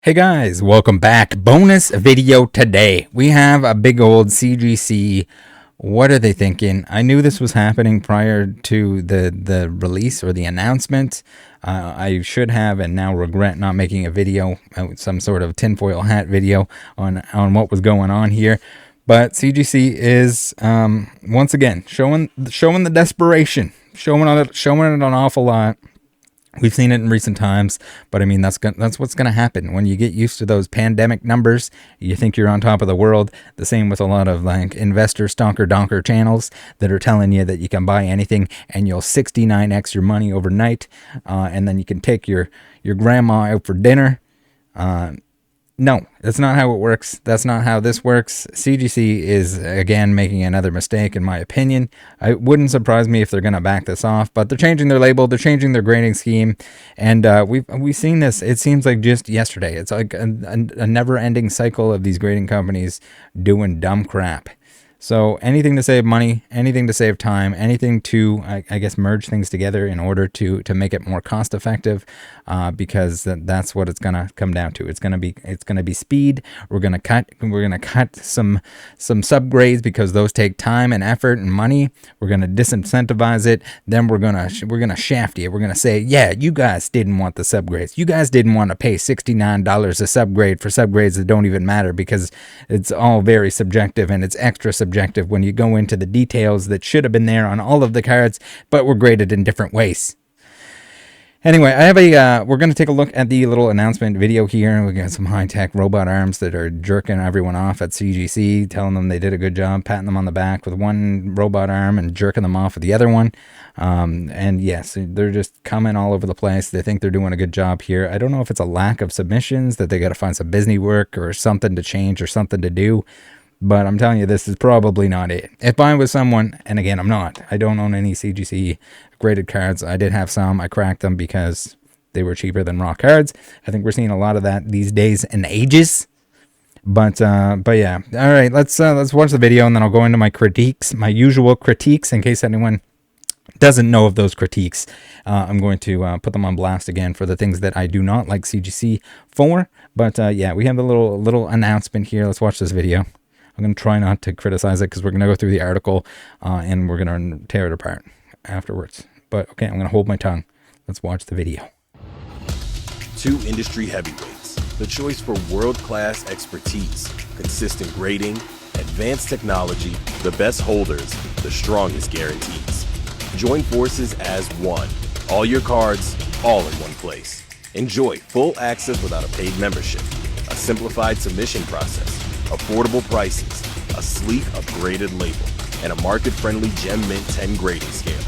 Hey guys, welcome back. Bonus video today. We have a big old CGC. What are they thinking? I knew this was happening prior to the release or the announcement. I should have and now regret not making a video, some sort of tinfoil hat video on what was going on here. But CGC is once again showing the desperation, showing it an awful lot. We've seen it in recent times, but I mean, that's what's going to happen when you get used to those pandemic numbers. You think you're on top of the world. The same with a lot of like investor stonker donker channels that are telling you that you can buy anything and you'll 69x your money overnight, and then you can take your grandma out for dinner. No, that's not how it works. That's not how this works. CGC is, again, making another mistake, in my opinion. It wouldn't surprise me if they're going to back this off, but they're changing their label. They're changing their grading scheme, and we've seen this. It seems like just yesterday. It's like a never-ending cycle of these grading companies doing dumb crap. So anything to save money, anything to save time, anything to, I guess, merge things together in order to make it more cost effective, because that's what it's gonna come down to. It's gonna be speed. We're gonna cut some subgrades because those take time and effort and money. We're gonna disincentivize it. Then we're gonna shaft you. We're gonna say, yeah, you guys didn't want the subgrades. You guys didn't want to pay $69 a subgrade for subgrades that don't even matter because it's all very subjective and it's extra subjective when you go into the details that should have been there on all of the cards, but were graded in different ways. Anyway, I have we're going to take a look at the little announcement video here. We got some high-tech robot arms that are jerking everyone off at CGC, telling them they did a good job, patting them on the back with one robot arm and jerking them off with the other one. And yes, they're just coming all over the place. They think they're doing a good job here. I don't know if it's a lack of submissions, that they got to find some busy work or something to change or something to do. But I'm telling you, this is probably not it. If I was someone, and again, I'm not. I don't own any CGC graded cards. I did have some. I cracked them because they were cheaper than raw cards. I think we're seeing a lot of that these days and ages. But yeah. All right, let's watch the video, and then I'll go into my critiques, my usual critiques, in case anyone doesn't know of those critiques. I'm going to put them on blast again for the things that I do not like CGC for. But yeah, we have a little announcement here. Let's watch this video. I'm going to try not to criticize it because we're going to go through the article and we're going to tear it apart afterwards. But okay, I'm going to hold my tongue. Let's watch the video. Two industry heavyweights, the choice for world-class expertise, consistent grading, advanced technology, the best holders, the strongest guarantees. Join forces as one. All your cards, all in one place. Enjoy full access without a paid membership, a simplified submission process, affordable prices, a sleek upgraded label, and a market-friendly Gem Mint 10 grading scale.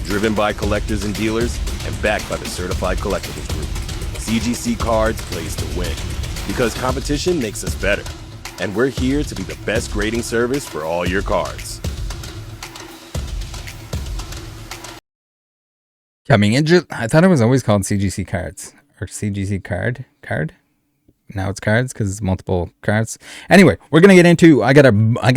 Driven by collectors and dealers and backed by the Certified Collectibles Group. CGC Cards plays to win because competition makes us better. And we're here to be the best grading service for all your cards. Coming in, I thought it was always called CGC Cards or CGC Card. Now it's cards because it's multiple cards. Anyway, we're gonna get into. I gotta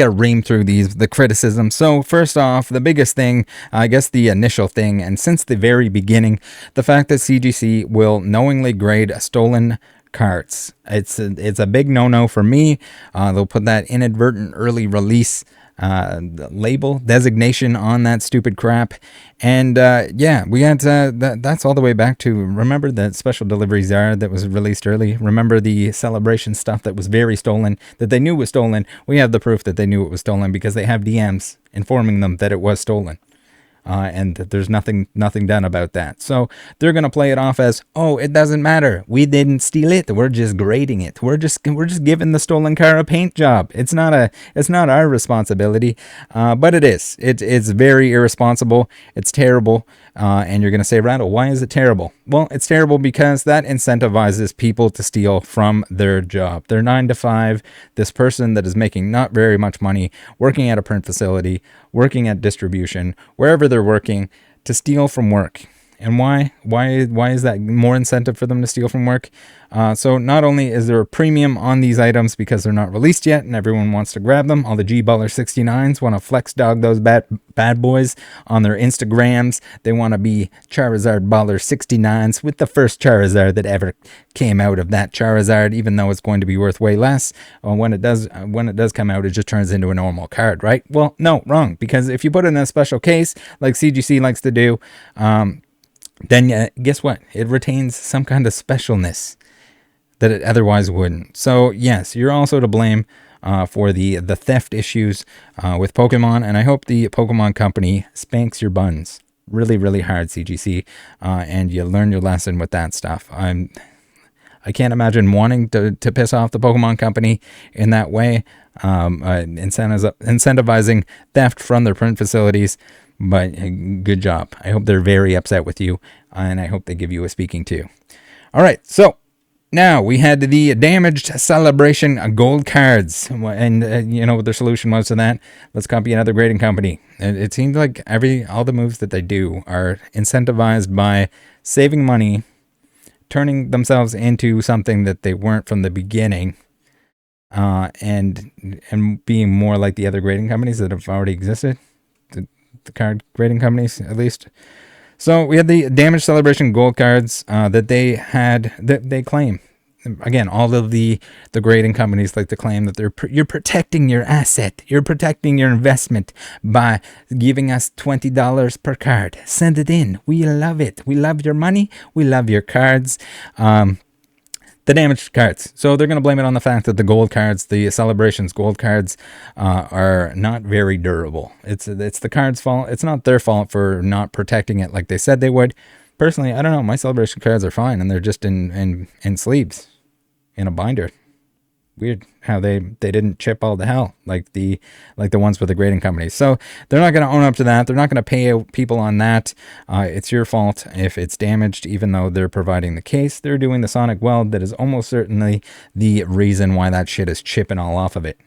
ream through the criticism. So first off, the biggest thing, I guess the initial thing, and since the very beginning, the fact that CGC will knowingly grade stolen cards. It's a big no-no for me. They'll put that inadvertent early release label designation on that stupid crap, and yeah, we had that's all the way back to, remember that special delivery Zard that was released early? Remember the celebration stuff that was very stolen, that they knew was stolen? We have the proof that they knew it was stolen because they have DMs informing them that it was stolen. And there's nothing done about that. So they're going to play it off as, oh, it doesn't matter. We didn't steal it. We're just grading it. We're just giving the stolen car a paint job. It's not our responsibility. But it is. It's very irresponsible. It's terrible. And you're going to say, Rattle, why is it terrible? Well, it's terrible because that incentivizes people to steal from their job. They're 9 to 5. This person that is making not very much money, working at a print facility, working at distribution, wherever they're working, to steal from work. And why? Why is that more incentive for them to steal from work? So not only is there a premium on these items because they're not released yet and everyone wants to grab them, all the G-Baller 69s want to flex dog those bad boys on their Instagrams. They want to be Charizard Baller 69s with the first Charizard that ever came out of that Charizard, even though it's going to be worth way less. When it does come out, it just turns into a normal card, right? Well, no, wrong. Because if you put it in a special case, like CGC likes to do, then guess what? It retains some kind of specialness that it otherwise wouldn't. So yes, you're also to blame for the theft issues with Pokemon, and I hope the Pokemon Company spanks your buns really, really hard, CGC, and you learn your lesson with that stuff. I can't imagine wanting to piss off the Pokemon Company in that way, incentivizing theft from their print facilities. But good job. I hope they're very upset with you, and I hope they give you a speaking to. All right, so now we had the damaged celebration gold cards, and you know what their solution was to that? Let's copy another grading company. It seems like all the moves that they do are incentivized by saving money, turning themselves into something that they weren't from the beginning, and being more like the other grading companies that have already existed. The card grading companies, at least. So we had the damage celebration gold cards that they claim. Again, all of the grading companies like to claim that you're protecting your asset, you're protecting your investment by giving us $20 per card. Send it in. We love it. We love your money. We love your cards. The damaged cards. So they're going to blame it on the fact that the gold cards, the celebrations gold cards, are not very durable. It's the card's fault. It's not their fault for not protecting it like they said they would. Personally, I don't know. My celebration cards are fine, and they're just in sleeves, in a binder. Weird how they didn't chip all the hell like the ones with the grading companies. So they're not going to own up to that. They're not going to pay people on that. It's your fault if it's damaged, even though they're providing the case. They're doing the sonic weld that is almost certainly the reason why that shit is chipping all off of it.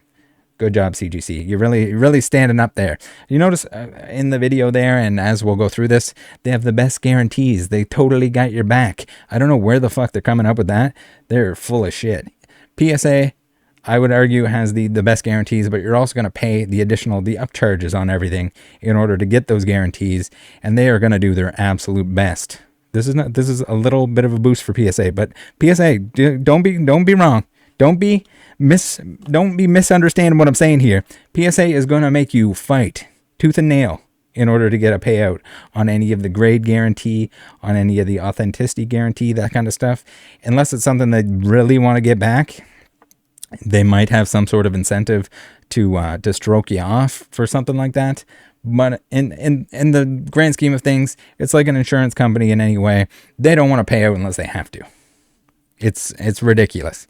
Good job, CGC. You're really standing up there. You notice in the video there, and as we'll go through this, they have the best guarantees. They totally got your back. I don't know where the fuck they're coming up with that. They're full of shit. PSA, I would argue, has the best guarantees, but you're also going to pay the upcharges on everything in order to get those guarantees, and they are going to do their absolute best. This is a little bit of a boost for PSA, but PSA, don't be wrong. Don't be misunderstanding what I'm saying here. PSA is going to make you fight tooth and nail in order to get a payout on any of the grade guarantee, on any of the authenticity guarantee, that kind of stuff. Unless it's something they really want to get back, they might have some sort of incentive to stroke you off for something like that. But in the grand scheme of things, it's like an insurance company in any way. They don't want to pay out unless they have to. It's ridiculous.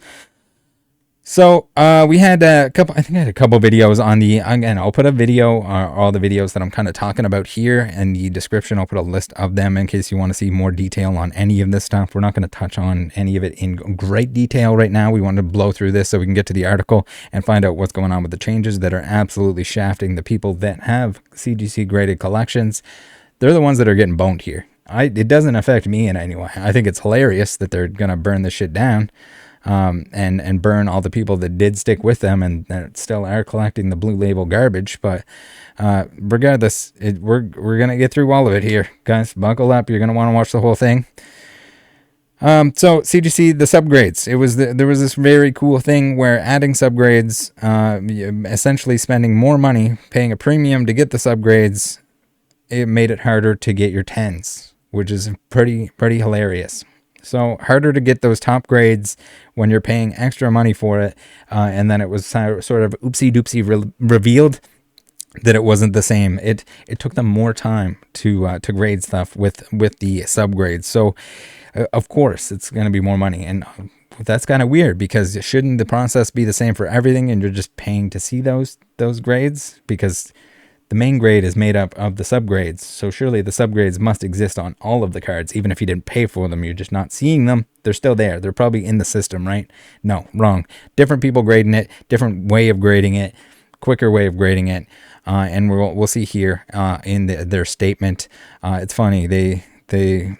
So we had a couple. I think I had a couple videos on the. Again, I'll put a video, all the videos that I'm kind of talking about here in the description. I'll put a list of them in case you want to see more detail on any of this stuff. We're not going to touch on any of it in great detail right now. We want to blow through this so we can get to the article and find out what's going on with the changes that are absolutely shafting the people that have CGC graded collections. They're the ones that are getting boned here. It doesn't affect me in any way. I think it's hilarious that they're going to burn this shit down. And burn all the people that did stick with them and that still are collecting the blue label garbage. But regardless, we're going to get through all of it here. Guys, buckle up. You're going to want to watch the whole thing. So CGC, the subgrades. There was this very cool thing where adding subgrades, essentially spending more money, paying a premium to get the subgrades, it made it harder to get your 10s, which is pretty hilarious. So harder to get those top grades when you're paying extra money for it. And then it was sort of oopsie doopsie revealed that it wasn't the same. It took them more time to grade stuff with the subgrades. So of course it's going to be more money. And that's kind of weird because shouldn't the process be the same for everything and you're just paying to see those grades? Because the main grade is made up of the subgrades, so surely the subgrades must exist on all of the cards. Even if you didn't pay for them, you're just not seeing them. They're still there. They're probably in the system, right? No, wrong. Different people grading it, different way of grading it, quicker way of grading it. And we'll see here in their statement. It's funny. they're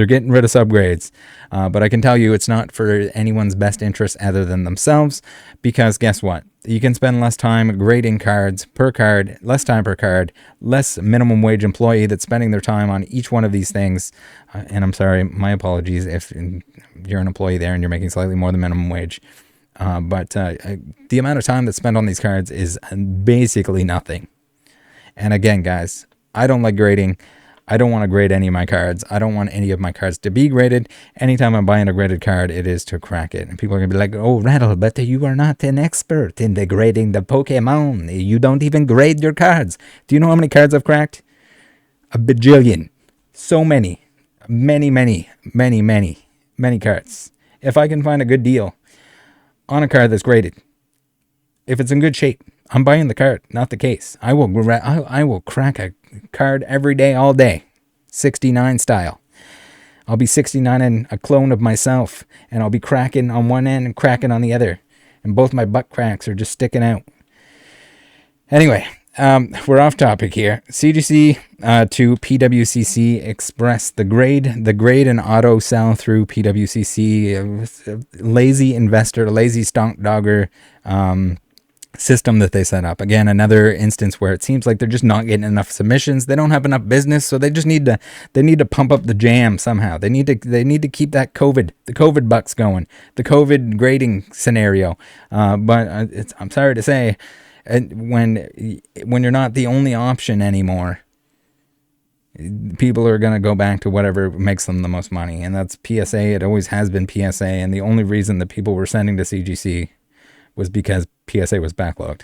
getting rid of subgrades. But I can tell you it's not for anyone's best interest other than themselves, because guess what? You can spend less time grading cards per card, less time per card, less minimum wage employee that's spending their time on each one of these things. And I'm sorry, my apologies if you're an employee there and you're making slightly more than minimum wage. But the amount of time that's spent on these cards is basically nothing. And again, guys, I don't like grading. I don't want to grade any of my cards. I don't want any of my cards to be graded. Anytime I'm buying a graded card, it is to crack it. And people are going to be like, oh, Rattle, but you are not an expert in the grading the Pokemon. You don't even grade your cards. Do you know how many cards I've cracked? A bajillion. So many. Many cards. If I can find a good deal on a card that's graded, if it's in good shape, I'm buying the card, not the case. I will crack a card every day, all day. 69 style. I'll be 69 in a clone of myself, and I'll be cracking on one end and cracking on the other. And both my butt cracks are just sticking out. Anyway, we're off topic here. CGC to PWCC Express. The grade and auto sell through PWCC. Lazy investor, lazy stonk dogger system that they set up. Again, another instance where it seems like they're just not getting enough submissions. They don't have enough business, so they just need to pump up the jam somehow. They need to keep that the COVID bucks going, the COVID grading scenario. But I'm sorry to say, when you're not the only option anymore, people are going to go back to whatever makes them the most money, and that's PSA. It always has been PSA, and the only reason that people were sending to CGC was because PSA was backlogged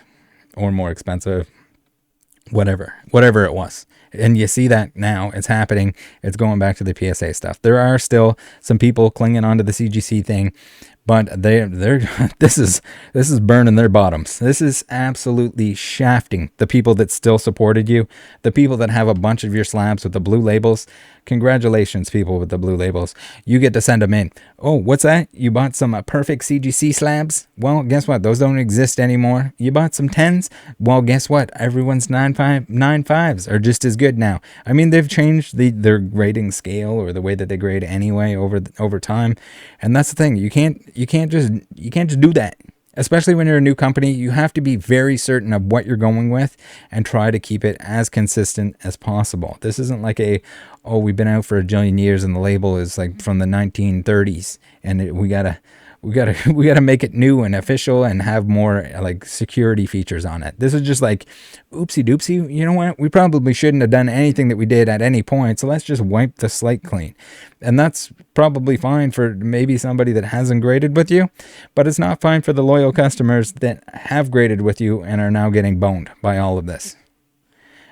or more expensive, whatever it was. And you see that now it's happening. It's going back to the PSA stuff. There are still some people clinging onto the CGC thing, but they're this is burning their bottoms. This is absolutely shafting the people that still supported you, the people that have a bunch of your slabs with the blue labels. Congratulations, people with the blue labels. You get to send them in. Oh, what's that? You bought some perfect CGC slabs? Well, guess what? Those don't exist anymore. You bought some 10s? Well, guess what? Everyone's 9.5s are just as good now. I mean, they've changed their grading scale or the way that they grade anyway over time. And that's the thing. You can't just do that. Especially when you're a new company, you have to be very certain of what you're going with and try to keep it as consistent as possible. This isn't like we've been out for a jillion years and the label is like from the 1930s and we gotta make it new and official and have more like security features on it. This is just like, oopsie doopsie. You know what? We probably shouldn't have done anything that we did at any point. So let's just wipe the slate clean. And that's probably fine for maybe somebody that hasn't graded with you, but it's not fine for the loyal customers that have graded with you and are now getting boned by all of this.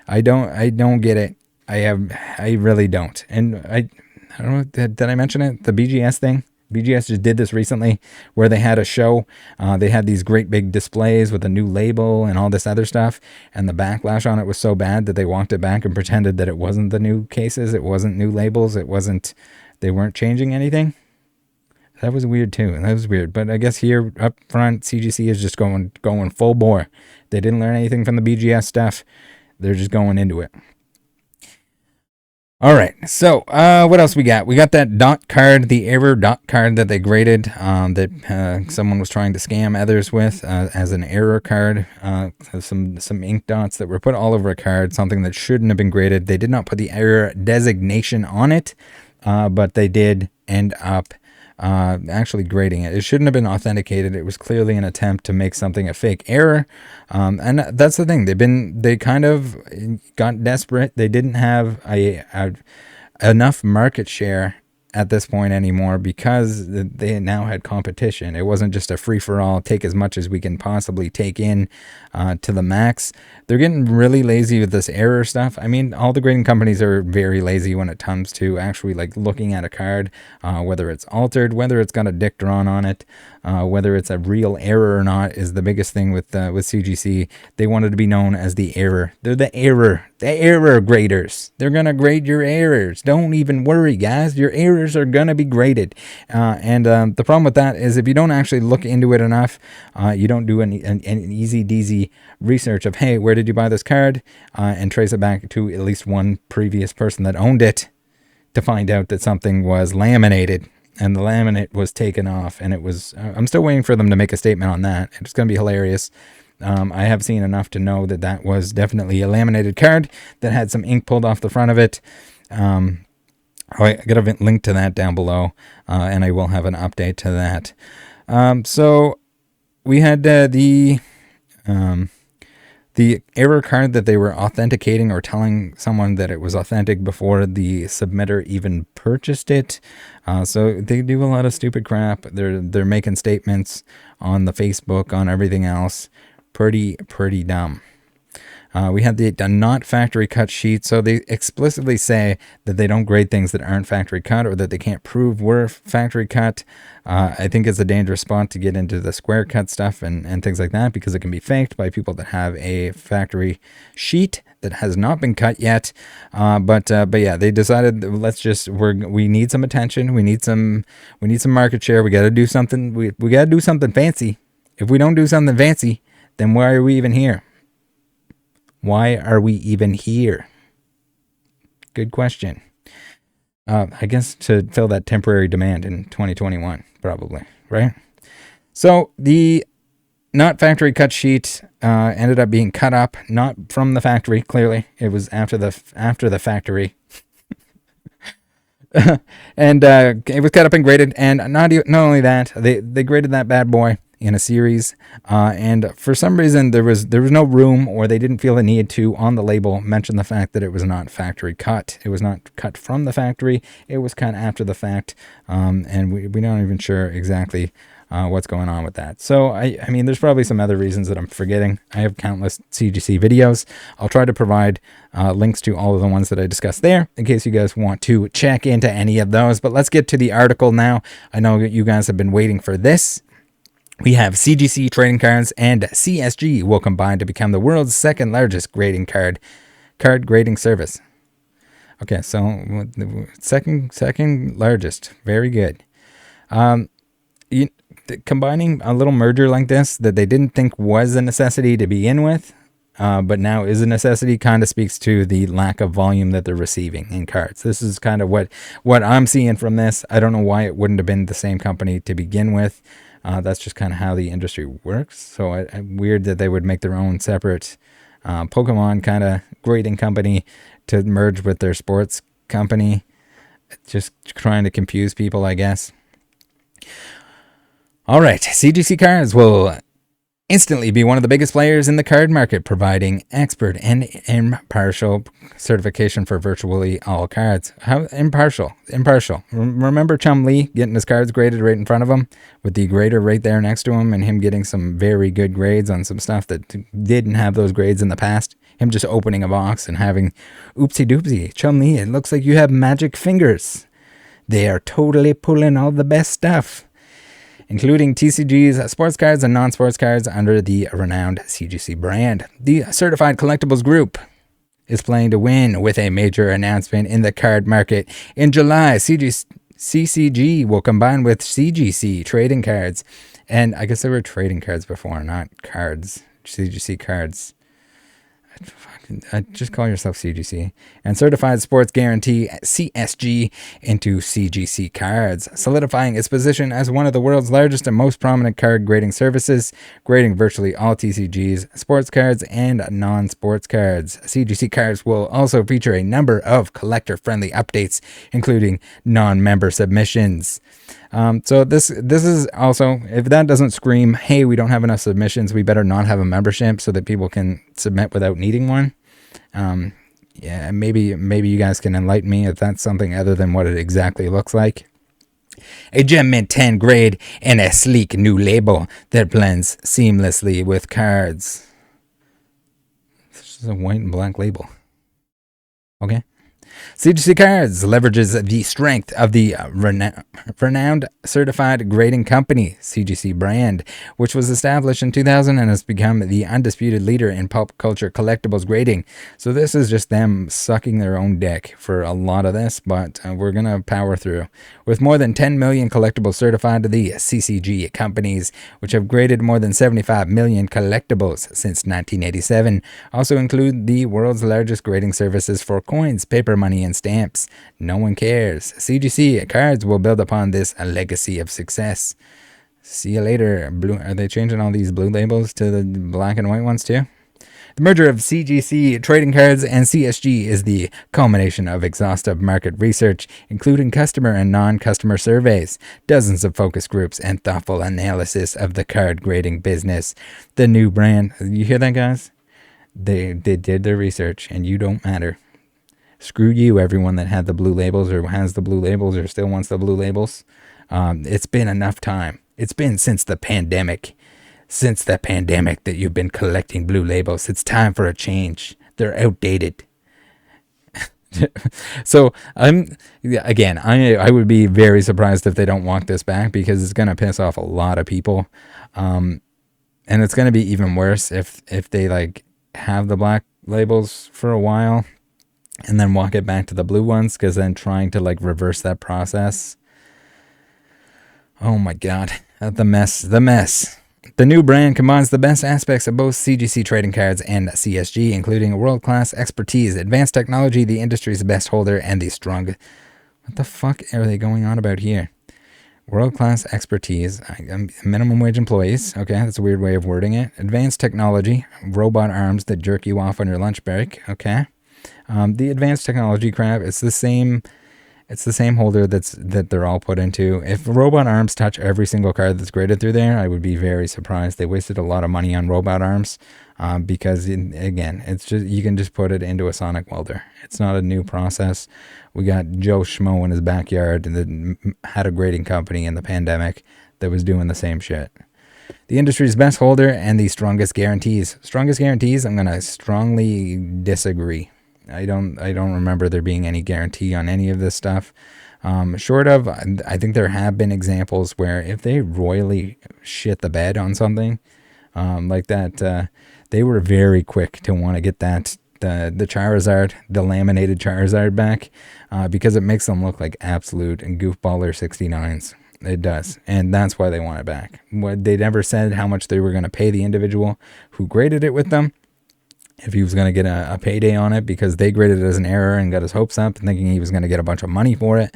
I don't get it. I really don't. And I don't know, did I mention it? The BGS thing? BGS just did this recently where they had a show. They had these great big displays with a new label and all this other stuff. And the backlash on it was so bad that they walked it back and pretended that it wasn't the new cases. It wasn't new labels. They weren't changing anything. That was weird too. That was weird. But I guess here up front, CGC is just going full bore. They didn't learn anything from the BGS stuff. They're just going into it. All right, so what else we got? We got that dot card, the error dot card that they graded that someone was trying to scam others with as an error card. Some ink dots that were put all over a card, something that shouldn't have been graded. They did not put the error designation on it, but they did end up actually grading it. It shouldn't have been authenticated. It was clearly an attempt to make something a fake error. And that's the thing. They kind of got desperate. They didn't have enough market share at this point anymore because they now had competition. It wasn't just a free-for-all, take as much as we can possibly take in to the max. They're getting really lazy with this error stuff. I mean, all the grading companies are very lazy when it comes to actually like looking at a card, whether it's altered, whether it's got a dick drawn on it, whether it's a real error or not is the biggest thing with CGC. They wanted to be known as the error. They're the error graders. They're going to grade your errors. Don't even worry, guys. Your errors are going to be graded. And the problem with that is if you don't actually look into it enough, you don't do an easy-deasy research of, hey, where did you buy this card? And trace it back to at least one previous person that owned it. to find out that something was laminated and the laminate was taken off, and it was, I'm still waiting for them to make a statement on that. It's going to be hilarious. I have seen enough to know that that was definitely a laminated card that had some ink pulled off the front of it. I got a link to that down below, and I will have an update to that. So we had the error card that they were authenticating or telling someone that it was authentic before the submitter even purchased it. So they do a lot of stupid crap. They're making statements on the Facebook, on everything else. Pretty dumb. We had the not factory cut sheet. So they explicitly say that they don't grade things that aren't factory cut or that they can't prove were factory cut. I think it's a dangerous spot to get into the square cut stuff and things like that, because it can be faked by people that have a factory sheet that has not been cut yet. But yeah, they decided, we need some attention. We need some market share. We got to do something. We got to do something fancy. If we don't do something fancy, then why are we even here? Why are we even here? Good question. I guess to fill that temporary demand in 2021, probably, right? So the not factory cut sheet ended up being cut up, not from the factory. Clearly, it was after the factory, and it was cut up and graded. And not only that, they graded that bad boy in a series, and for some reason there was no room, or they didn't feel the need to on the label mention the fact that it was not factory cut. It was not cut from the factory. It was cut after the fact, and we're not even sure exactly what's going on with that. So I mean, there's probably some other reasons that I'm forgetting. I have countless CGC videos. I'll try to provide links to all of the ones that I discussed there in case you guys want to check into any of those. But let's get to the article now. I know that you guys have been waiting for this. We have CGC trading cards and CSG will combine to become the world's second largest card grading service. Okay, so second largest. Very good. Combining a little merger like this that they didn't think was a necessity to begin with, but now is a necessity, kind of speaks to the lack of volume that they're receiving in cards. This is kind of what I'm seeing from this. I don't know why it wouldn't have been the same company to begin with. That's just kind of how the industry works. So weird that they would make their own separate Pokemon kind of grading company to merge with their sports company. Just trying to confuse people, I guess. All right, CGC cards will instantly be one of the biggest players in the card market, providing expert and impartial certification for virtually all cards. How impartial? Remember Chum-Li getting his cards graded right in front of him with the grader right there next to him, and him getting some very good grades on some stuff that didn't have those grades in the past? Him just opening a box and having, oopsie doopsie, Chum-Li, it looks like you have magic fingers. They are totally pulling all the best stuff, including TCG's sports cards and non-sports cards under the renowned CGC brand. The Certified Collectibles Group is playing to win with a major announcement in the card market. In July, CCG will combine with CGC trading cards. And I guess there were trading cards before, not cards. CGC cards. Just call yourself CGC. And Certified Sports Guaranty CSG into CGC cards, solidifying its position as one of the world's largest and most prominent card grading services, grading virtually all TCGs, sports cards, and non-sports cards. CGC cards will also feature a number of collector-friendly updates, including non-member submissions. So this is also, if that doesn't scream, hey, we don't have enough submissions, we better not have a membership so that people can submit without needing one. Yeah, maybe you guys can enlighten me if that's something other than what it exactly looks like. A Gem Mint 10 grade and a sleek new label that blends seamlessly with cards. This is a white and black label. Okay. CGC Cards leverages the strength of the renowned certified grading company, CGC brand, which was established in 2000 and has become the undisputed leader in pop culture collectibles grading. So this is just them sucking their own dick for a lot of this, but we're going to power through. With more than 10 million collectibles certified to the CCG companies, which have graded more than 75 million collectibles since 1987, also include the world's largest grading services for coins, paper money in stamps. No one cares. CGC cards will build upon this legacy of success. See you later. Blue. Are they changing all these blue labels to the black and white ones too? The merger of CGC trading cards and CSG is the culmination of exhaustive market research, including customer and non-customer surveys, dozens of focus groups, and thoughtful analysis of the card grading business. The new brand, you hear that, guys? They did their research, and you don't matter. Screw you, everyone that had the blue labels or has the blue labels or still wants the blue labels. It's been enough time. It's been since the pandemic. Since the pandemic that you've been collecting blue labels. It's time for a change. They're outdated. So I would be very surprised if they don't walk this back, because it's going to piss off a lot of people. And it's going to be even worse if they like have the black labels for a while and then walk it back to the blue ones, because then trying to like reverse that process. Oh my God. The mess. The new brand combines the best aspects of both CGC trading cards and CSG, including world-class expertise, advanced technology, the industry's best holder, and the strong... What the fuck are they going on about here? World-class expertise, minimum wage employees. Okay, that's a weird way of wording it. Advanced technology, robot arms that jerk you off on your lunch break. Okay. The advanced technology crap, it's the same holder that they're all put into. If robot arms touch every single card that's graded through there, I would be very surprised. They wasted a lot of money on robot arms, because it's just, you can just put it into a sonic welder. It's not a new process. We got Joe Schmo in his backyard that had a grading company in the pandemic that was doing the same shit. The industry's best holder and the strongest guarantees. Strongest guarantees, I'm going to strongly disagree. I don't remember there being any guarantee on any of this stuff. Short of, I think there have been examples where if they royally shit the bed on something like that, they were very quick to want to get the Charizard, the laminated Charizard back, because it makes them look like absolute goofballer 69s. It does, and that's why they want it back. They never said how much they were going to pay the individual who graded it with them, if he was going to get a payday on it, because they graded it as an error and got his hopes up thinking he was going to get a bunch of money for it.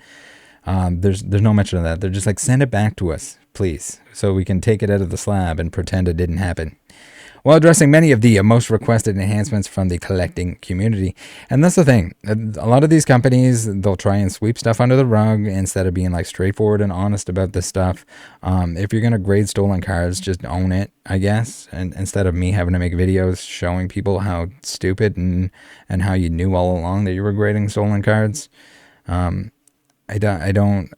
There's no mention of that. They're just like, send it back to us, please, so we can take it out of the slab and pretend it didn't happen. While addressing many of the most requested enhancements from the collecting community. And that's the thing. A lot of these companies, they'll try and sweep stuff under the rug instead of being like straightforward and honest about this stuff. If you're going to grade stolen cards, just own it, I guess. And instead of me having to make videos showing people how stupid and how you knew all along that you were grading stolen cards. I don't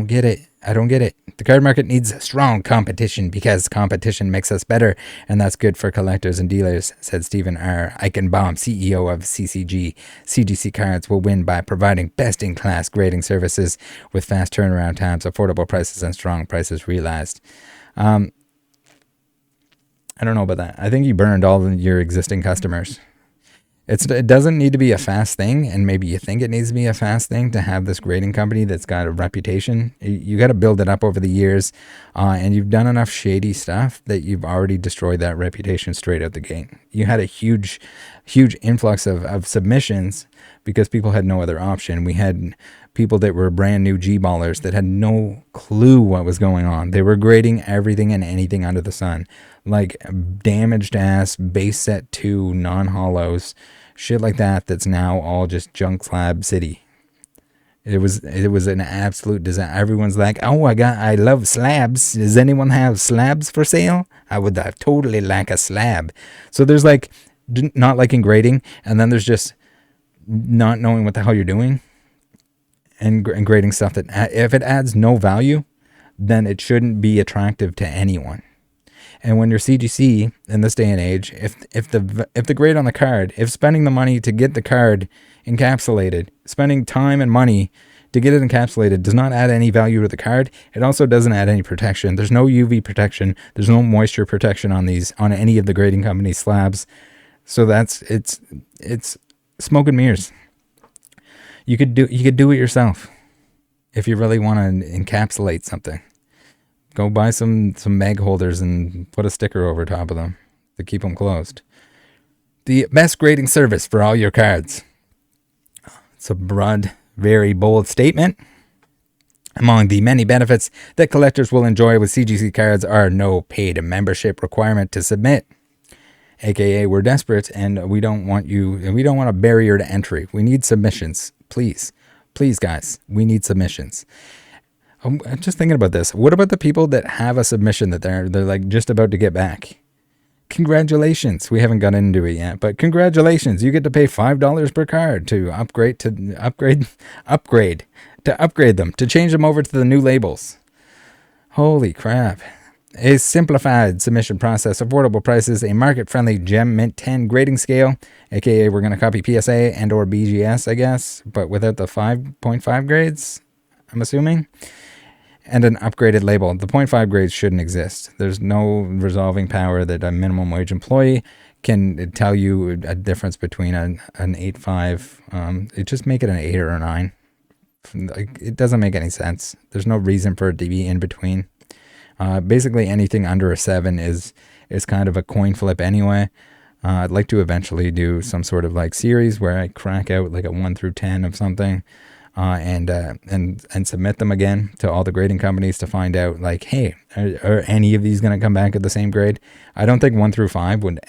get it. I don't get it. The card market needs strong competition because competition makes us better, and that's good for collectors and dealers, said Stephen R. Eichenbaum, CEO of CCG. CGC Cards will win by providing best-in-class grading services with fast turnaround times, affordable prices, and strong prices realized. I don't know about that. I think you burned all of your existing customers. It doesn't need to be a fast thing, and maybe you think it needs to be a fast thing to have this grading company that's got a reputation. You got to build it up over the years, and you've done enough shady stuff that you've already destroyed that reputation straight out the gate. You had a huge influx of submissions because people had no other option. We had people that were brand new G-ballers that had no clue what was going on. They were grading everything and anything under the sun. Like damaged ass, base set 2, non-hollows, shit like that that's now all just junk slab city. It was an absolute disaster. Everyone's like, oh, I love slabs. Does anyone have slabs for sale? I would totally like a slab. So there's like not liking grading, and then there's just not knowing what the hell you're doing and grading stuff that if it adds no value, then it shouldn't be attractive to anyone. And when you're CGC in this day and age, if the grade on the card, if spending the money to get the card encapsulated, spending time and money to get it encapsulated does not add any value to the card, it also doesn't add any protection. There's no UV protection. There's no moisture protection on any of the grading company slabs. So it's smoke and mirrors. You could do it yourself if you really want to encapsulate something. Go buy some mag holders and put a sticker over top of them to keep them closed. The best grading service for all your cards. It's a broad, very bold statement. Among the many benefits that collectors will enjoy with CGC cards are no paid membership requirement to submit. AKA, we're desperate and we don't want a barrier to entry. We need submissions. Please, guys, we need submissions. I'm just thinking about this. What about the people that have a submission that they're like just about to get back? Congratulations. We haven't got into it yet, but congratulations. You get to pay $5 per card to upgrade them, to change them over to the new labels. Holy crap. A simplified submission process, affordable prices, a market-friendly Gem Mint 10 grading scale, aka we're going to copy PSA and or BGS, I guess, but without the 5.5 grades, I'm assuming. And an upgraded label. The 0.5 grades shouldn't exist. There's no resolving power that a minimum wage employee can tell you a difference between an 8.5. It just make it an 8 or a 9. It doesn't make any sense. There's no reason for it to be in between. Basically anything under a 7 is kind of a coin flip anyway. I'd like to eventually do some sort of like series where I crack out like a 1 through 10 of something. And submit them again to all the grading companies to find out like, hey, are any of these going to come back at the same grade? I don't think 1 through 5 would,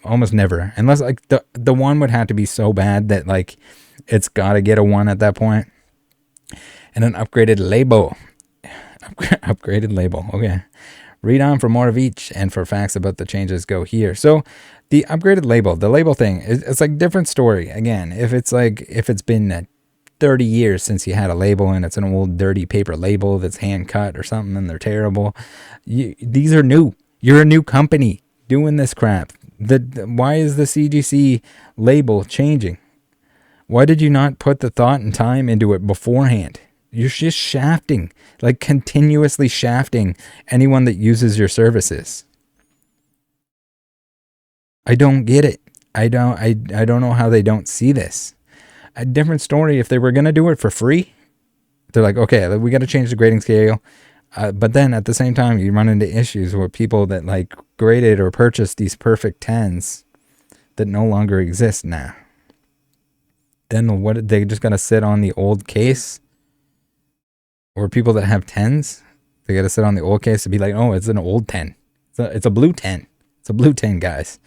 almost never, unless like the one would have to be so bad that like it's got to get a 1 at that point. And an upgraded label. Upgraded label. Okay. Read on for more of each, and for facts about the changes, go here. So the upgraded label, the label thing, it's like different story. Again, if it's been 30 years since you had a label and it's an old dirty paper label that's hand cut or something and they're terrible. These are new. You're a new company doing this crap. Why is the CGC label changing? Why did you not put the thought and time into it beforehand? You're just shafting, like continuously shafting anyone that uses your services. I don't get it. I don't know how they don't see this. A different story if they were going to do it for free. They're like, okay, we got to change the grading scale. But then at the same time, you run into issues where people that like graded or purchased these perfect 10s that no longer exist now. Then what, they just got to sit on the old case? Or people that have 10s, they got to sit on the old case to be like, oh, it's an old 10. It's a blue 10. It's a blue 10, guys.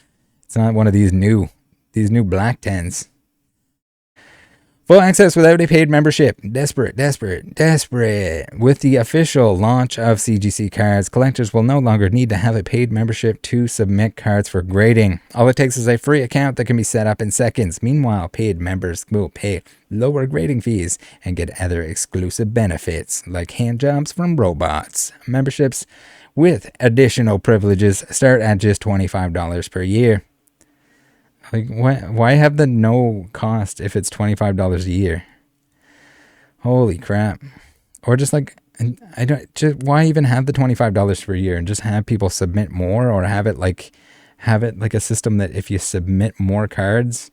It's not one of these new black 10s. Full access without a paid membership. Desperate. With the official launch of CGC cards, collectors will no longer need to have a paid membership to submit cards for grading. All it takes is a free account that can be set up in seconds. Meanwhile, paid members will pay lower grading fees and get other exclusive benefits, like hand jobs from robots. Memberships with additional privileges start at just $25 per year. Like, why have the no cost if it's $25 a year? Holy crap. Or just like, why even have the $25 per year and just have people submit more, or have it like a system that if you submit more cards,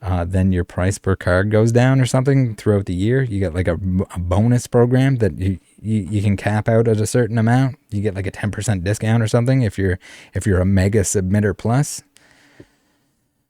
then your price per card goes down or something throughout the year. You get like a bonus program that you can cap out at a certain amount. You get like a 10% discount or something if you're a mega submitter plus.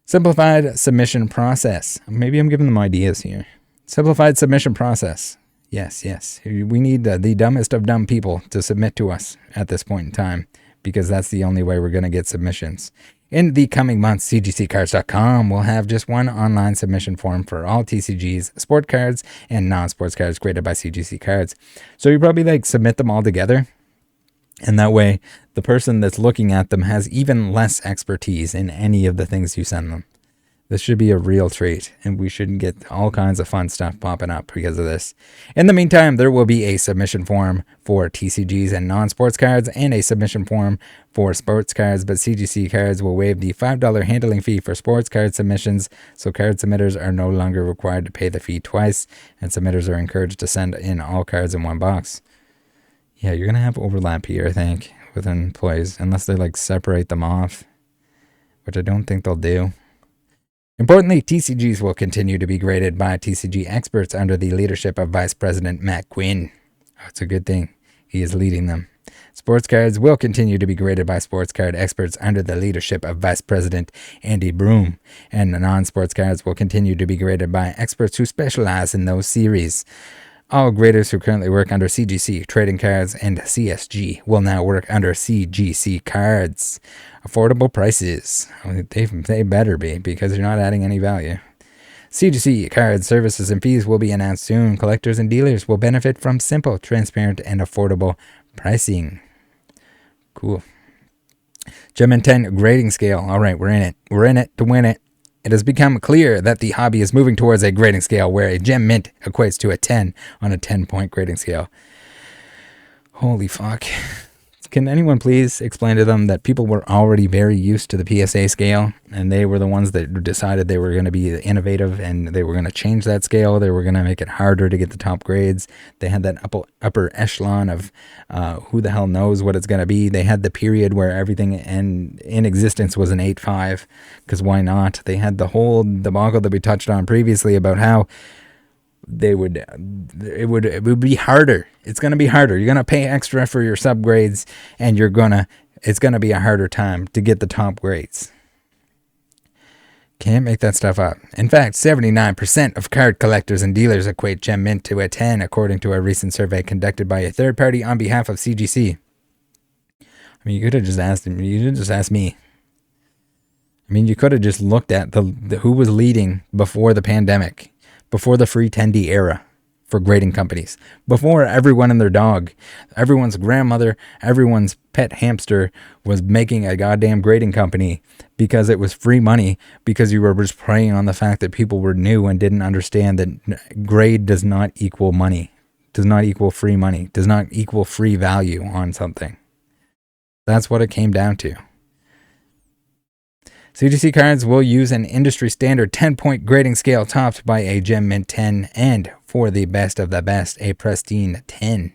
Simplified submission process. Maybe I'm giving them ideas here. Simplified submission process. Yes. We need the dumbest of dumb people to submit to us at this point in time, because that's the only way we're going to get submissions. In the coming months, CGCcards.com will have just one online submission form for all TCGs, sport cards, and non-sports cards created by CGC Cards. So you probably like submit them all together. And that way, the person that's looking at them has even less expertise in any of the things you send them. This should be a real treat, and we should get all kinds of fun stuff popping up because of this. In the meantime, there will be a submission form for TCGs and non-sports cards, and a submission form for sports cards, but CGC Cards will waive the $5 handling fee for sports card submissions, so card submitters are no longer required to pay the fee twice, and submitters are encouraged to send in all cards in one box. Yeah, you're going to have overlap here, I think, with employees, unless they like separate them off, which I don't think they'll do. Importantly, TCGs will continue to be graded by TCG experts under the leadership of Vice President Matt Quinn. Oh, it's a good thing. He is leading them. Sports cards will continue to be graded by sports card experts under the leadership of Vice President Andy Broom, and non-sports cards will continue to be graded by experts who specialize in those series. All graders who currently work under CGC trading cards and CSG will now work under CGC cards. Affordable prices. They better be, because you're not adding any value. CGC card services and fees will be announced soon. Collectors and dealers will benefit from simple, transparent, and affordable pricing. Cool. Gem Mint 10 grading scale. All right, we're in it. We're in it to win it. It has become clear that the hobby is moving towards a grading scale where a gem mint equates to a 10 on a 10-point grading scale. Holy fuck. Can anyone please explain to them that people were already very used to the PSA scale, and they were the ones that decided they were going to be innovative and they were going to change that scale. They were going to make it harder to get the top grades. They had that upper echelon of who the hell knows what it's going to be. They had the period where everything in existence was an 8.5, because why not? They had the whole debacle that we touched on previously about how it would be harder. It's going to be harder. You're going to pay extra for your subgrades, and it's going to be a harder time to get the top grades. Can't make that stuff up. In fact, 79% of card collectors and dealers equate Gem Mint to a 10, according to a recent survey conducted by a third party on behalf of CGC. I mean, you could have just asked him. You could have just asked me. I mean, you could have just looked at the who was leading before the pandemic, before the free 10D era for grading companies, before everyone and their dog, everyone's grandmother, everyone's pet hamster was making a goddamn grading company because it was free money, because you were just preying on the fact that people were new and didn't understand that grade does not equal money, does not equal free money, does not equal free value on something. That's what it came down to. CGC cards will use an industry standard 10-point grading scale topped by a Gem Mint 10 and, for the best of the best, a pristine 10.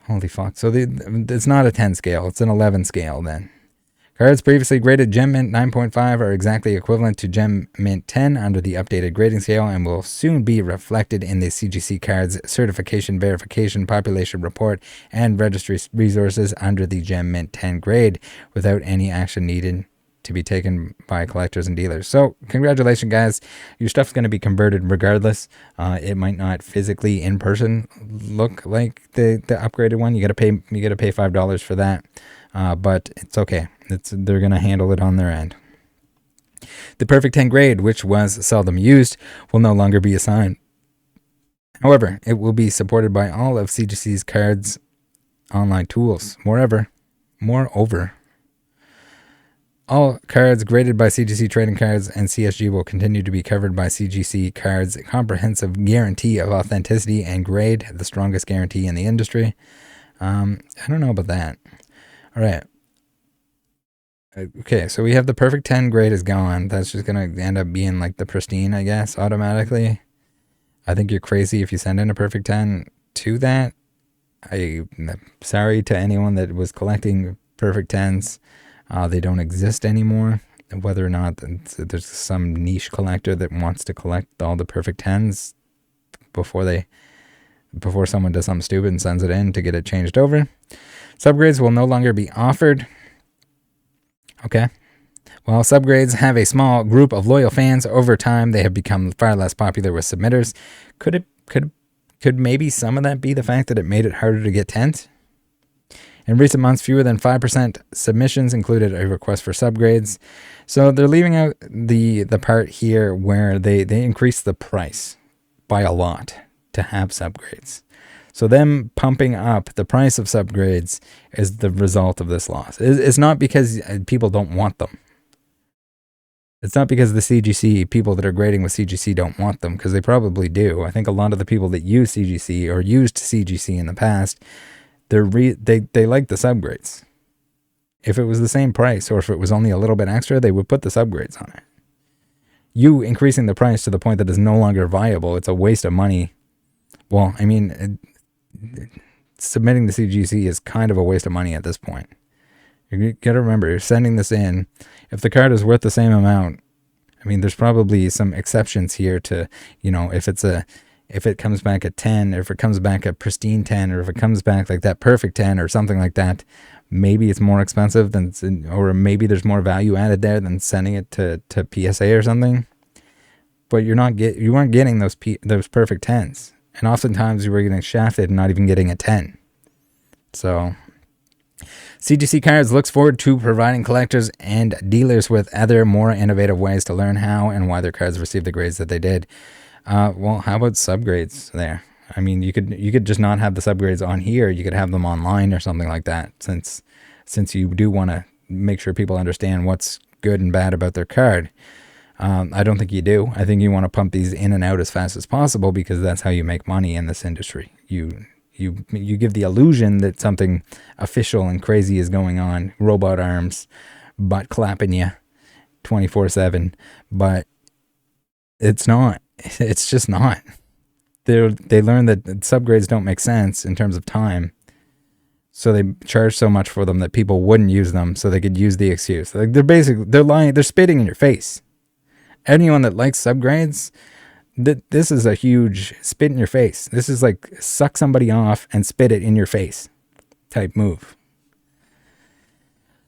Holy fuck. So it's not a 10 scale, it's an 11 scale then. Cards previously graded Gem Mint 9.5 are exactly equivalent to Gem Mint 10 under the updated grading scale and will soon be reflected in the CGC cards certification verification population report and registry resources under the Gem Mint 10 grade without any action needed to be taken by collectors and dealers. So congratulations, guys. Your stuff's going to be converted regardless. It might not physically in person look like the upgraded one. You got to pay $5 for that. But it's okay. They're going to handle it on their end. The Perfect 10 grade, which was seldom used, will no longer be assigned. However, it will be supported by all of CGC's cards online tools. Moreover, all cards graded by CGC Trading Cards and CSG will continue to be covered by CGC Cards' comprehensive guarantee of authenticity and grade, the strongest guarantee in the industry. I don't know about that. All right. Okay, so we have the Perfect 10 grade is gone. That's just going to end up being like the pristine, I guess, automatically. I think you're crazy if you send in a Perfect 10 to that. I'm sorry to anyone that was collecting Perfect 10s. They don't exist anymore. Whether or not there's some niche collector that wants to collect all the Perfect 10s before someone does something stupid and sends it in to get it changed over. Subgrades will no longer be offered. Okay. While subgrades have a small group of loyal fans, over time they have become far less popular with submitters. Could maybe some of that be the fact that it made it harder to get 10s? In recent months, fewer than 5% submissions included a request for subgrades. So they're leaving out the part here where they increase the price by a lot to have subgrades. So them pumping up the price of subgrades is the result of this loss. It's not because people don't want them. It's not because the CGC people that are grading with CGC don't want them, because they probably do. I think a lot of the people that use CGC or used CGC in the past, they like the subgrades. If it was the same price or if it was only a little bit extra, they would put the subgrades on it. You increasing the price to the point that it's no longer viable, it's a waste of money. Well, I mean, submitting the CGC is kind of a waste of money at this point. You got to remember, you're sending this in. If the card is worth the same amount, I mean, there's probably some exceptions here to, if it's a if it comes back a 10, or if it comes back a pristine 10, or if it comes back like that perfect 10 or something like that, maybe it's more expensive than, or maybe there's more value added there than sending it to PSA or something. But you weren't getting those perfect 10s. And oftentimes you were getting shafted and not even getting a 10. So CGC Cards looks forward to providing collectors and dealers with other more innovative ways to learn how and why their cards received the grades that they did. Well, how about subgrades there? I mean, you could just not have the subgrades on here. You could have them online or something like that, since you do want to make sure people understand what's good and bad about their card. I don't think you do. I think you want to pump these in and out as fast as possible, because that's how you make money in this industry. You give the illusion that something official and crazy is going on, robot arms, butt clapping you 24/7, but it's not. It's just not. They learn that subgrades don't make sense in terms of time, so they charge so much for them that people wouldn't use them, so they could use the excuse. Like, they're lying, they're spitting in your face. Anyone that likes subgrades, this is a huge spit in your face. This is like suck somebody off and spit it in your face type move.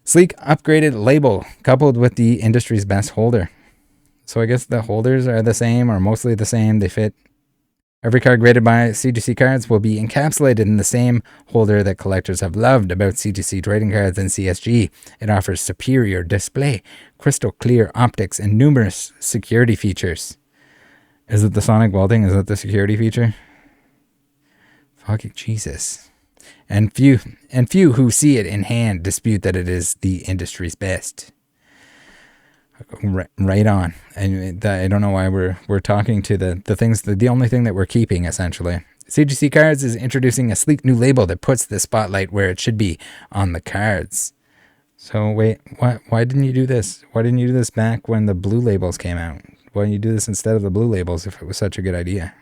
Sleek upgraded label coupled with the industry's best holder. So I guess the holders are the same, or mostly the same. They fit. Every card graded by CGC Cards will be encapsulated in the same holder that collectors have loved about CGC trading cards and CSG. It offers superior display, crystal clear optics, and numerous security features. Is it the sonic welding? Is that the security feature? Fucking Jesus. And few who see it in hand dispute that it is the industry's best. Right on. And I don't know why we're talking to the things, the only thing that we're keeping, essentially. CGC Cards is introducing a sleek new label that puts the spotlight where it should be, on the cards. So wait, why didn't you do this? Why didn't you do this back when the blue labels came out? Why didn't you do this instead of the blue labels if it was such a good idea?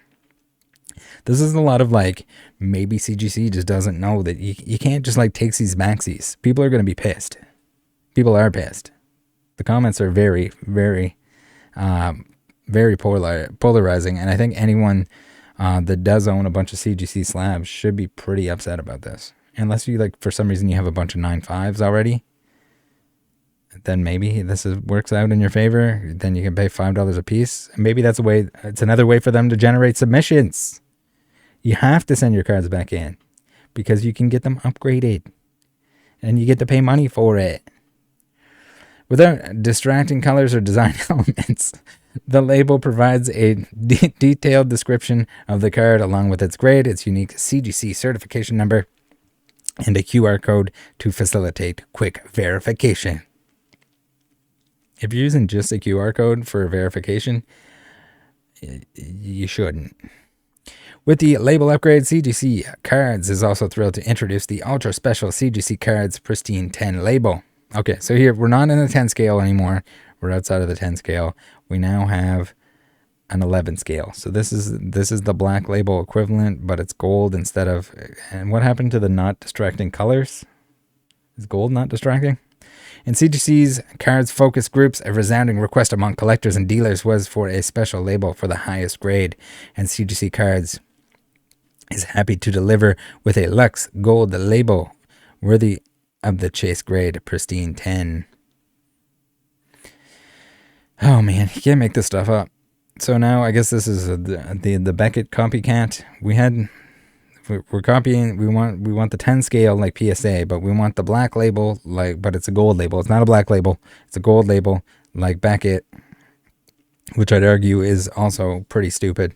This is a lot of like, maybe CGC just doesn't know that you can't just like take these backsies. People are going to be pissed. People are pissed. The comments are very, very, very polarizing, and I think anyone that does own a bunch of CGC slabs should be pretty upset about this. Unless you, like, for some reason you have a bunch of 9.5s already, then maybe this works out in your favor. Then you can pay $5 a piece. And maybe that's a way. It's another way for them to generate submissions. You have to send your cards back in because you can get them upgraded, and you get to pay money for it. Without distracting colors or design elements, the label provides a detailed description of the card along with its grade, its unique CGC certification number, and a QR code to facilitate quick verification. If you're using just a QR code for verification, you shouldn't. With the label upgrade, CGC Cards is also thrilled to introduce the ultra special CGC Cards Pristine 10 label. Okay, so here, we're not in the 10 scale anymore. We're outside of the 10 scale. We now have an 11 scale. So this is the black label equivalent, but it's gold instead of... And what happened to the not distracting colors? Is gold not distracting? In CGC's Cards focus groups, a resounding request among collectors and dealers was for a special label for the highest grade, and CGC Cards is happy to deliver with a Lux Gold label worthy of the chase grade Pristine 10. Oh man, you can't make this stuff up. So now I guess this is the Beckett copycat. We're copying. We want the 10 scale like PSA, but we want the black label but it's a gold label. It's not a black label. It's a gold label like Beckett, which I'd argue is also pretty stupid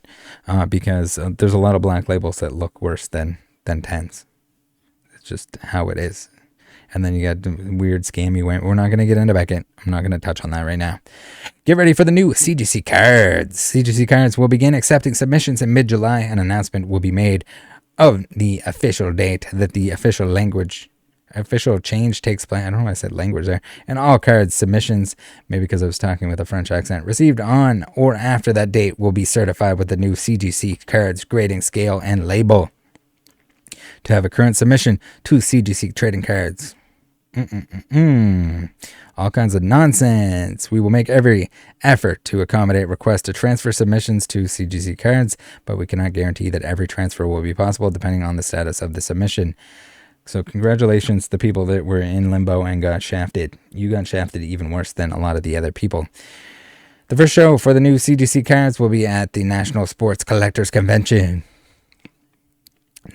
because there's a lot of black labels that look worse than 10s. It's just how it is. And then you got the weird scammy way. We're not going to get into Beckett. I'm not going to touch on that right now. Get ready for the new CGC Cards. CGC Cards will begin accepting submissions in mid-July. An announcement will be made of the official date that the official change takes place. I don't know why I said language there. And all cards submissions, maybe because I was talking with a French accent, received on or after that date will be certified with the new CGC Cards grading scale and label. To have a current submission to CGC Trading Cards. All kinds of nonsense. We will make every effort to accommodate requests to transfer submissions to CGC cards, but we cannot guarantee that every transfer will be possible depending on the status of the submission. So congratulations to the people that were in limbo and got shafted. You got shafted even worse than a lot of the other people. The first show for the new CGC cards will be at the National Sports Collectors Convention.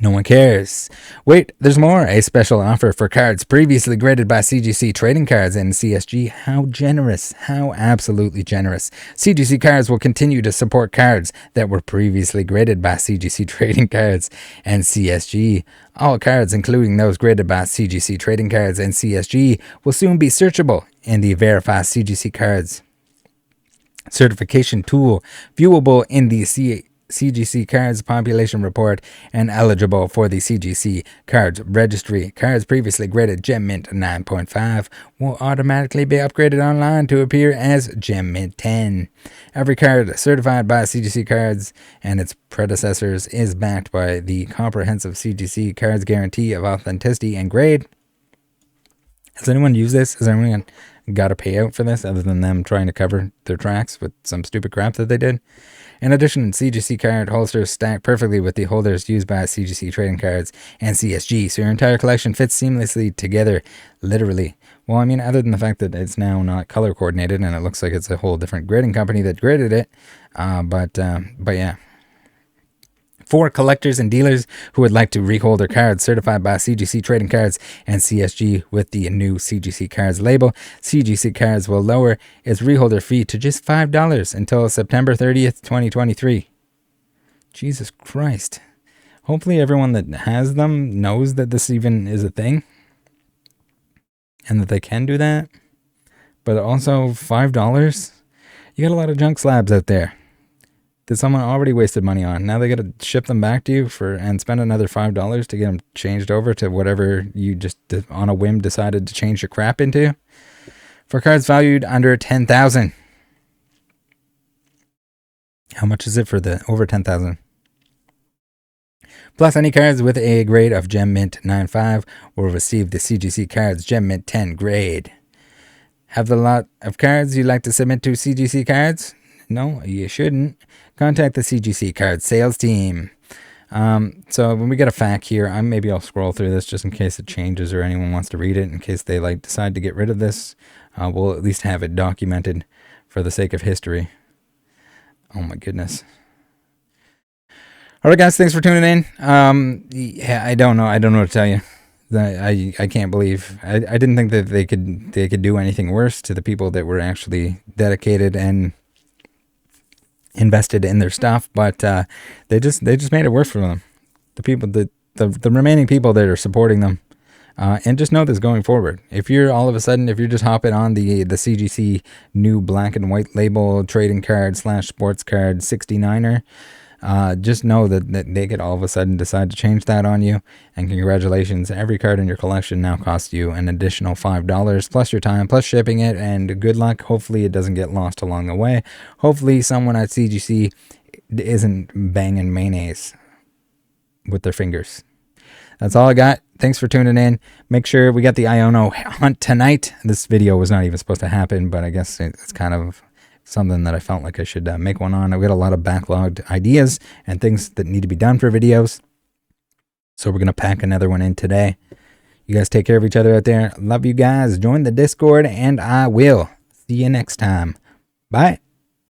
No one cares. Wait, there's more. A special offer for cards previously graded by CGC trading cards and CSG. How generous. How absolutely generous. CGC cards will continue to support cards that were previously graded by CGC trading cards and CSG. All cards, including those graded by CGC trading cards and CSG, will soon be searchable in the Verify CGC cards certification tool, viewable in the CGC Cards Population Report, and eligible for the CGC Cards Registry. Cards previously graded Gem Mint 9.5 will automatically be upgraded online to appear as Gem Mint 10. Every card certified by CGC Cards and its predecessors is backed by the comprehensive CGC Cards guarantee of authenticity and grade. Has anyone used this? Has anyone got a payout for this other than them trying to cover their tracks with some stupid crap that they did? In addition, CGC card holsters stack perfectly with the holders used by CGC trading cards and CSG, so your entire collection fits seamlessly together, literally. Well, I mean, other than the fact that it's now not color coordinated and it looks like it's a whole different grading company that graded it, but yeah. For collectors and dealers who would like to rehold their cards certified by CGC Trading Cards and CSG with the new CGC Cards label, CGC Cards will lower its reholder fee to just $5 until September 30th, 2023. Jesus Christ. Hopefully everyone that has them knows that this even is a thing and that they can do that. But also $5? You got a lot of junk slabs out there that someone already wasted money on. Now they got to ship them back to you and spend another $5 to get them changed over to whatever you just on a whim decided to change your crap into. For cards valued under $10,000. How much is it for the over $10,000? Plus, any cards with a grade of Gem Mint 9.5 will receive the CGC Cards Gem Mint 10 grade. Have the lot of cards you'd like to submit to CGC Cards? No, you shouldn't. Contact the CGC Cards sales team. So when we get a FAQ here, maybe I'll scroll through this just in case it changes or anyone wants to read it. In case they decide to get rid of this, we'll at least have it documented for the sake of history. Oh my goodness. All right, guys, thanks for tuning in. Yeah, I don't know what to tell you. I can't believe I didn't think that they could do anything worse to the people that were actually dedicated and invested in their stuff, but they just made it worse for them. The people the remaining people that are supporting them, and just know this going forward. If you're just hopping on the CGC new black and white label trading card / sports card 69er, just know that they could all of a sudden decide to change that on you, and congratulations, every card in your collection now costs you an additional $5 plus your time plus shipping it, and good luck. Hopefully it doesn't get lost along the way. Hopefully someone at CGC isn't banging mayonnaise with their fingers. That's all I got. Thanks for tuning in. Make sure we got the Iono hunt tonight. This video was not even supposed to happen, but I guess it's kind of something that I felt like I should make one on. I've got a lot of backlogged ideas and things that need to be done for videos. So we're going to pack another one in today. You guys take care of each other out there. Love you guys. Join the Discord, and I will see you next time. Bye.